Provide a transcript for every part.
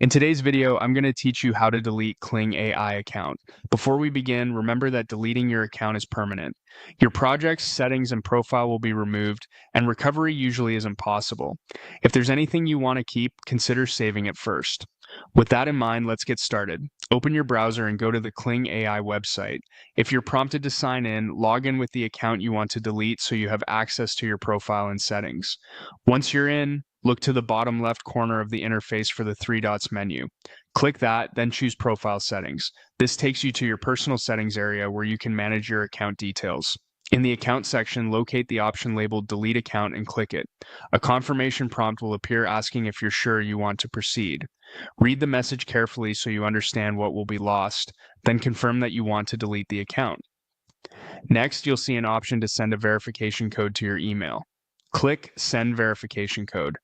In today's video, I'm going to teach you how to delete Kling AI account. Before we begin, remember that deleting your account is permanent. Your project's settings and profile will be removed, and recovery usually isn't possible. If there's anything you want to keep, consider saving it first. With that in mind, let's get started. Open your browser and go to the Kling AI website. If you're prompted to sign in, log in with the account you want to delete so you have access to your profile and settings. Once you're in, look to the bottom left corner of the interface for the three dots menu. Click that, then choose Profile Settings. This takes you to your personal settings area where you can manage your account details. In the Account section, locate the option labeled Delete Account and click it. A confirmation prompt will appear asking if you're sure you want to proceed. Read the message carefully so you understand what will be lost, then confirm that you want to delete the account. Next, you'll see an option to send a verification code to your email. Click Send Verification Code.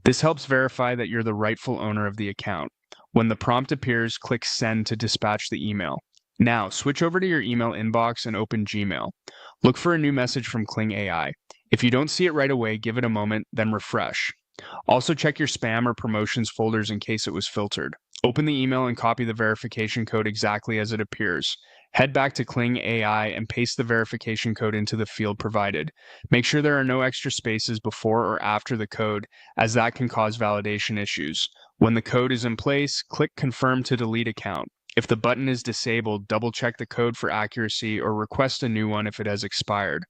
This helps verify that you're the rightful owner of the account. When the prompt appears, click Send to dispatch the email. Now, switch over to your email inbox and open Gmail. Look for a new message from Kling AI. If you don't see it right away, give it a moment, then refresh. Also, check your spam or promotions folders in case it was filtered. Open the email and copy the verification code exactly as it appears. Head back to Kling AI and paste the verification code into the field provided. Make sure there are no extra spaces before or after the code, as that can cause validation issues. When the code is in place, click Confirm to delete account. If the button is disabled, double-check the code for accuracy or request a new one if it has expired.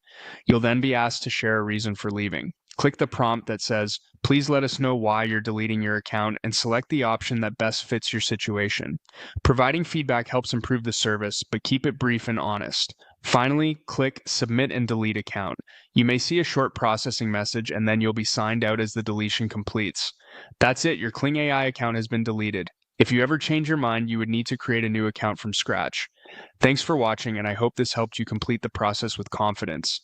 You'll then be asked to share a reason for leaving. Click the prompt that says, "Please let us know why you're deleting your account," and select the option that best fits your situation. Providing feedback helps improve the service, but keep it brief and honest. Finally, click Submit and Delete Account. You may see a short processing message, and then you'll be signed out as the deletion completes. That's it, your Kling AI account has been deleted. If you ever change your mind, you would need to create a new account from scratch. Thanks for watching, and I hope this helped you complete the process with confidence.